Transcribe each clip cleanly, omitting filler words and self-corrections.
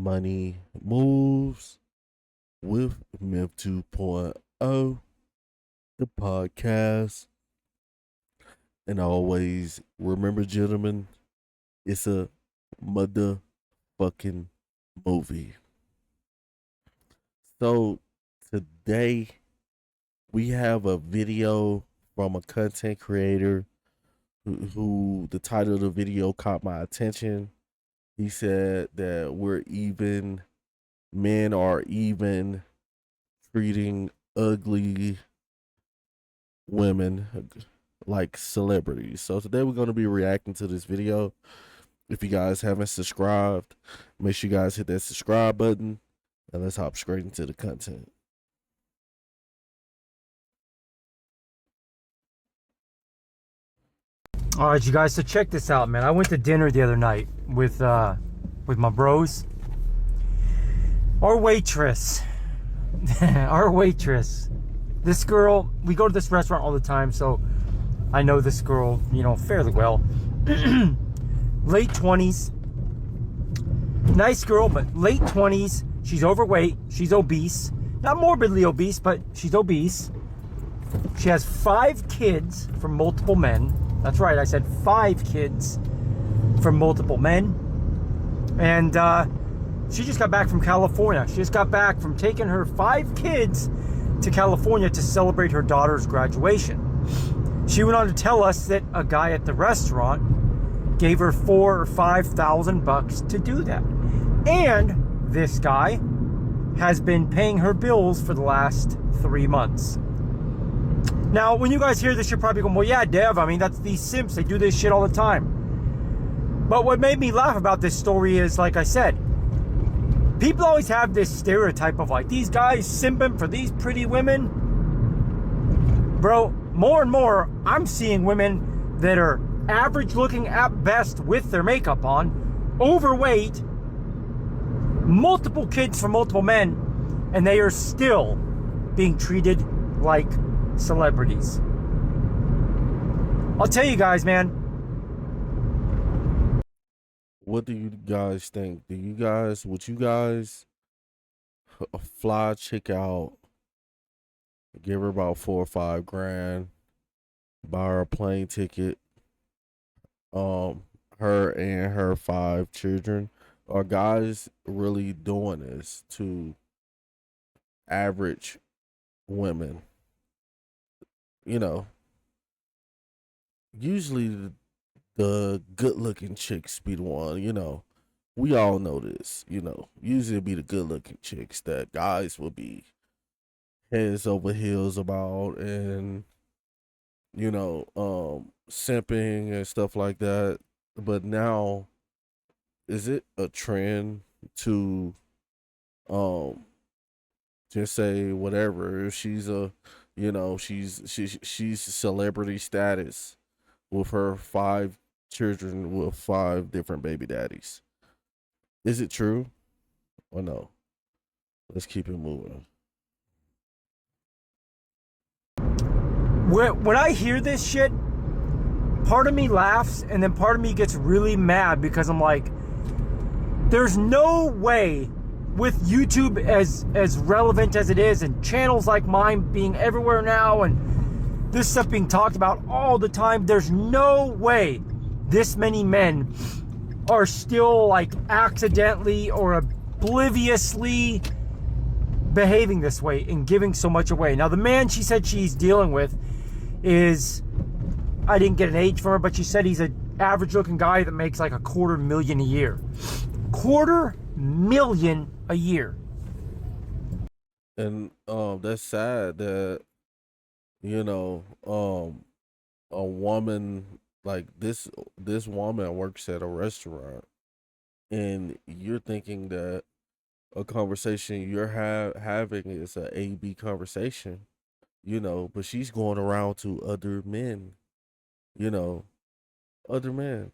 Money Moves with Myth 2.0, the podcast. And always remember, gentlemen, it's a motherfucking movie. So today we have a video from a content creator who the title of the video caught my attention. He said that men are even treating ugly women like celebrities. So today we're going to be reacting to this video. If you guys haven't subscribed, make sure you guys hit that subscribe button, and let's hop straight into the content. All right, you guys, so check this out, man. I went to dinner the other night with my bros. Our waitress, this girl, we go to this restaurant all the time, so I know this girl, fairly well. Late 20s, nice girl, but late 20s. She's overweight, she's obese, not morbidly obese, but she's obese. She has 5 kids from multiple men. That's right, I said 5 kids from multiple men. And she just got back from California. She just got back from taking her 5 kids to California to celebrate her daughter's graduation. She went on to tell us that a guy at the restaurant gave her $4,000 or $5,000 to do that. And this guy has been paying her bills for the last 3 months. Now, when you guys hear this, you're probably going, well, yeah, Dev, I mean, that's these simps. They do this shit all the time. But what made me laugh about this story is, like I said, people always have this stereotype of, like, these guys simping for these pretty women. Bro, more and more, I'm seeing women that are average looking at best with their makeup on, overweight, multiple kids from multiple men, and they are still being treated like celebrities. I'll tell you guys, man. What do you guys think? Would you guys fly a chick out, give her about 4 or 5 grand, buy her a plane ticket, her and her 5 children? Are guys really doing this to average women? Usually the good looking chicks be the one, we all know this, usually it be the good looking chicks that guys will be heads over heels about, and, simping and stuff like that. But now, is it a trend to, just say whatever, if she's she's celebrity status with her 5 children with 5 different baby daddies? Is it true or no? Let's keep it moving. When I hear this shit, part of me laughs, and then part of me gets really mad, because I'm like, there's no way, with YouTube as relevant as it is, and channels like mine being everywhere now, and this stuff being talked about all the time, there's no way this many men are still, like, accidentally or obliviously behaving this way and giving so much away. Now, the man she said she's dealing with is, I didn't get an age from her, but she said he's an average looking guy that makes like $250,000 a year. $250,000 a year. And that's sad that, a woman like this woman works at a restaurant, and you're thinking that a conversation you're having is a A-B conversation, but she's going around to other men, other men,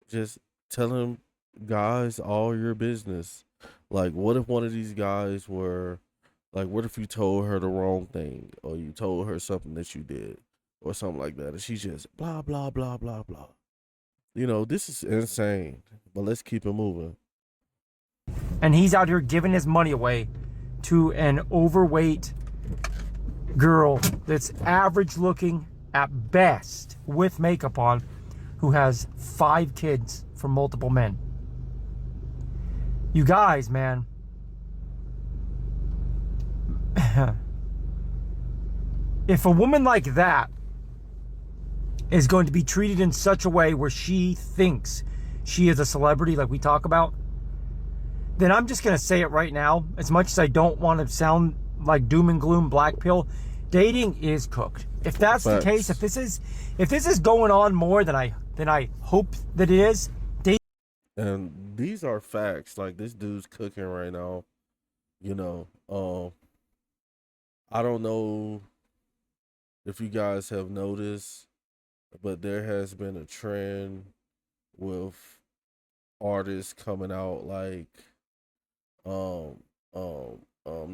just telling guys all your business. Like, what if one of these guys were, like, what if you told her the wrong thing, or you told her something that you did, or something like that, and she's just blah, blah, blah, blah, blah. This is insane, but let's keep it moving. And he's out here giving his money away to an overweight girl that's average looking at best with makeup on, who has 5 kids from multiple men. You guys, man. If a woman like that is going to be treated in such a way where she thinks she is a celebrity like we talk about, then I'm just going to say it right now. As much as I don't want to sound like doom and gloom, black pill, dating is cooked. If that's the case, if this is going on more than I hope that it is, dating. And these are facts. Like, this dude's cooking right now. You know, I don't know if you guys have noticed, but there has been a trend with artists coming out like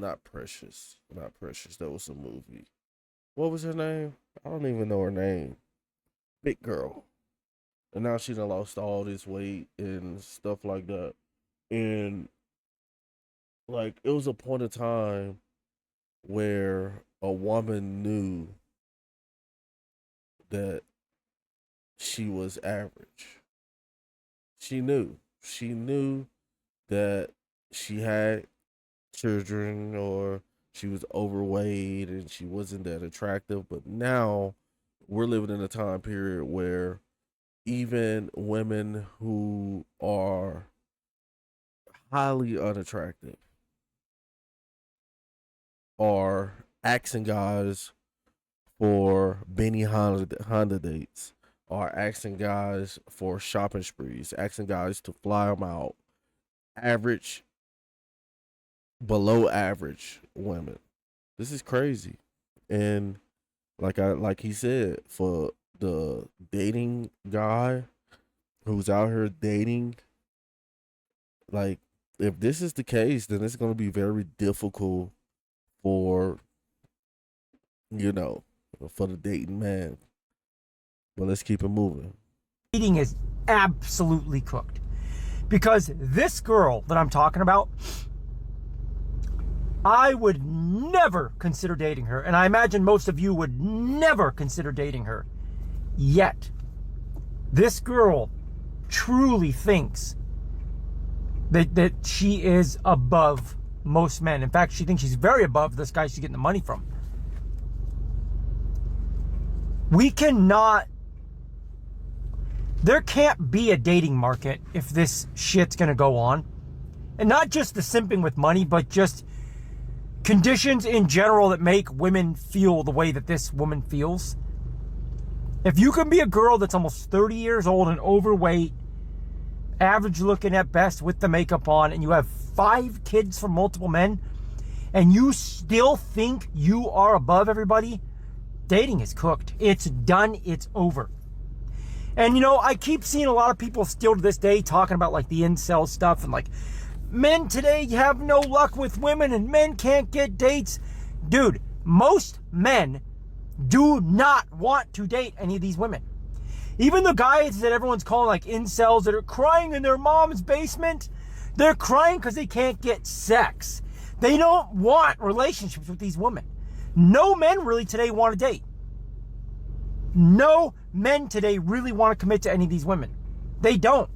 not Precious. That was a movie. What was her name? I don't even know her name. Big girl. And now she done lost all this weight and stuff like that. And like, it was a point of time where a woman knew that she was average. She knew. She knew that she had children, or she was overweight and she wasn't that attractive. But now we're living in a time period where even women who are highly unattractive are asking guys for Benny Honda dates, are asking guys for shopping sprees, asking guys to fly them out. Average, below average women. This is crazy. And like he said, for the dating guy who's out here dating, like, if this is the case, then it's going to be very difficult for, you know, for the dating man. But let's keep it moving. Dating is absolutely cooked. Because this girl that I'm talking about, I would never consider dating her. And I imagine most of you would never consider dating her. Yet, this girl truly thinks that she is above most men. In fact, she thinks she's very above this guy she's getting the money from. We cannot... There can't be a dating market if this shit's gonna go on. And not just the simping with money, but just conditions in general that make women feel the way that this woman feels. If you can be a girl that's almost 30 years old and overweight, average looking at best with the makeup on, and you have 5 kids from multiple men, and you still think you are above everybody, dating is cooked. It's done. It's over. And, you know, I keep seeing a lot of people still to this day talking about, like, the incel stuff and, like, men today have no luck with women and men can't get dates. Dude, most men do not want to date any of these women. Even the guys that everyone's calling, like, incels that are crying in their mom's basement, they're crying because they can't get sex. They don't want relationships with these women. No men really today want to date. No men today really want to commit to any of these women. They don't.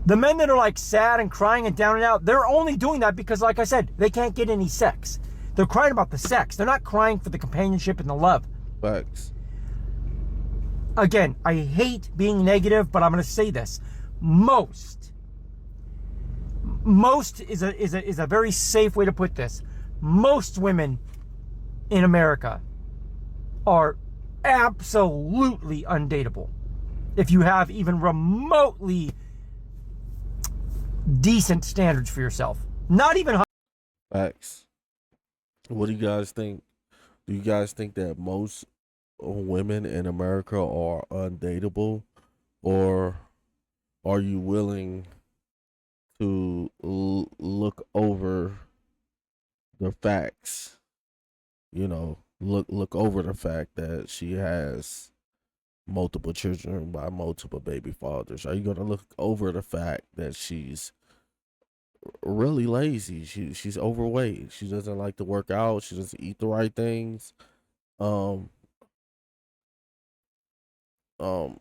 The men that are like sad and crying and down and out, they're only doing that because, like I said, they can't get any sex. They're crying about the sex. They're not crying for the companionship and the love. Facts. Again, I hate being negative, but I'm going to say this. Most is a very safe way to put this. Most women in America are absolutely undateable. If you have even remotely decent standards for yourself. Not even... Facts. What do you guys think? Do you guys think that most women in America are undateable? Or are you willing to look over the facts? You know, look over the fact that she has multiple children by multiple baby fathers. Are you going to look over the fact that she's really lazy. She's overweight. She doesn't like to work out. She doesn't eat the right things. Um,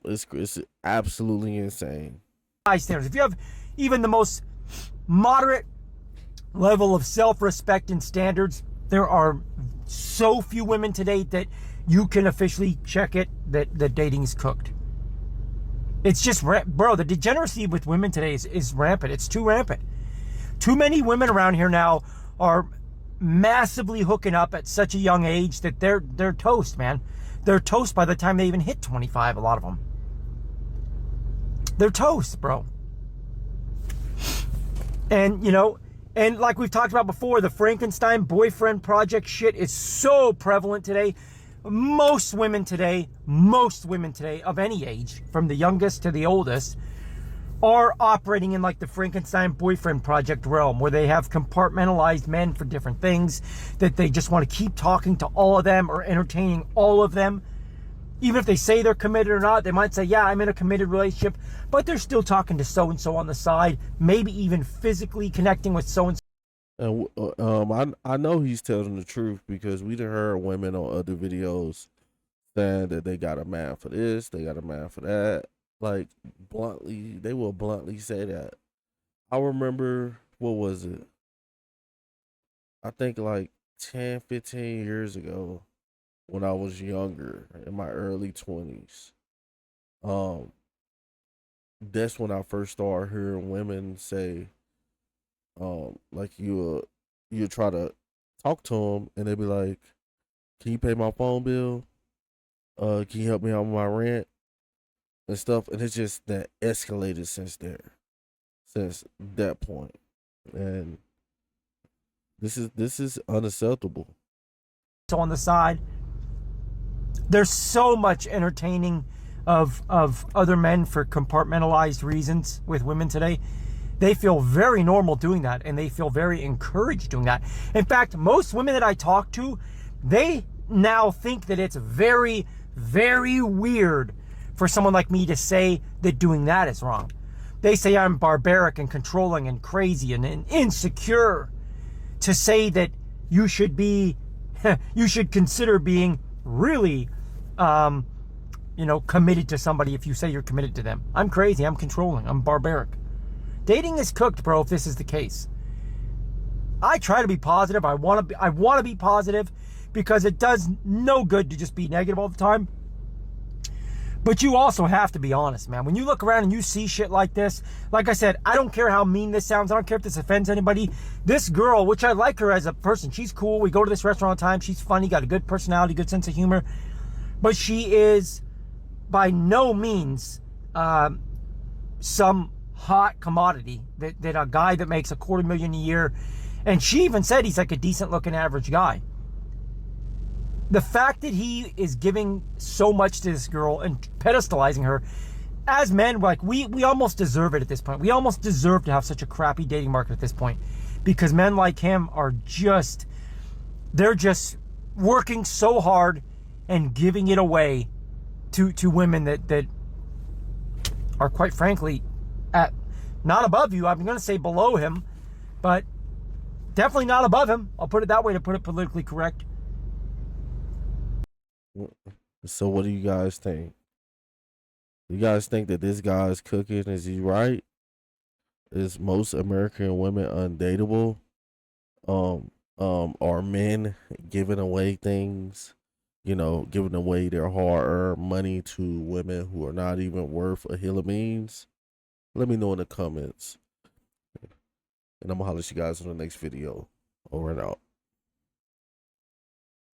it's absolutely insane. High standards. If you have even the most moderate level of self-respect and standards, there are so few women today that you can officially check it that dating is cooked. It's just, bro, the degeneracy with women today is rampant. It's too rampant. Too many women around here now are massively hooking up at such a young age that they're toast, man. They're toast by the time they even hit 25, a lot of them. They're toast, bro. And, you know, and like we've talked about before, the Frankenstein boyfriend project shit is so prevalent today. Most women today of any age, from the youngest to the oldest, are operating in like the Frankenstein boyfriend project realm, where they have compartmentalized men for different things, that they just want to keep talking to all of them or entertaining all of them. Even if they say they're committed or not, they might say, yeah, I'm in a committed relationship, but they're still talking to so-and-so on the side, maybe even physically connecting with so-and-so. And I know he's telling the truth, because we done heard women on other videos saying that they got a man for this, they got a man for that. Like, bluntly, they will bluntly say that. I remember, what was it? I think like 10, 15 years ago, when I was younger, in my early 20s. That's when I first started hearing women say, like, you try to talk to them, and they be like, "Can you pay my phone bill? Can you help me out with my rent and stuff?" And it's just that escalated since that point, and this is unacceptable. So on the side, there's so much entertaining of other men for compartmentalized reasons with women today. They feel very normal doing that, and they feel very encouraged doing that. In fact, most women that I talk to, they now think that it's very, very weird for someone like me to say that doing that is wrong. They say I'm barbaric and controlling and crazy and insecure. To say that you should be, you should consider being really, committed to somebody if you say you're committed to them. I'm crazy, I'm controlling, I'm barbaric. Dating is cooked, bro, if this is the case. I try to be positive. I want to be positive, because it does no good to just be negative all the time. But you also have to be honest, man. When you look around and you see shit like this, like I said, I don't care how mean this sounds. I don't care if this offends anybody. This girl, which I like her as a person, she's cool. We go to this restaurant all the time. She's funny, got a good personality, good sense of humor. But she is by no means some hot commodity that a guy that makes $250,000 a year. And she even said he's like a decent looking average guy. The fact that he is giving so much to this girl and pedestalizing her, as men, like we almost deserve it at this point. We almost deserve to have such a crappy dating market at this point, because men like him are they're just working so hard and giving it away to women that are, quite frankly, at not above you. I'm going to say below him, but definitely not above him. I'll put it that way, to put it politically correct. So what do you guys think? You guys think that this guy is cooking? Is he right? Is most American women undateable? Are men giving away things, giving away their hard-earned money to women who are not even worth a hill of beans? Let me know in the comments, and I'm gonna holler at you guys on the next video. Over and out.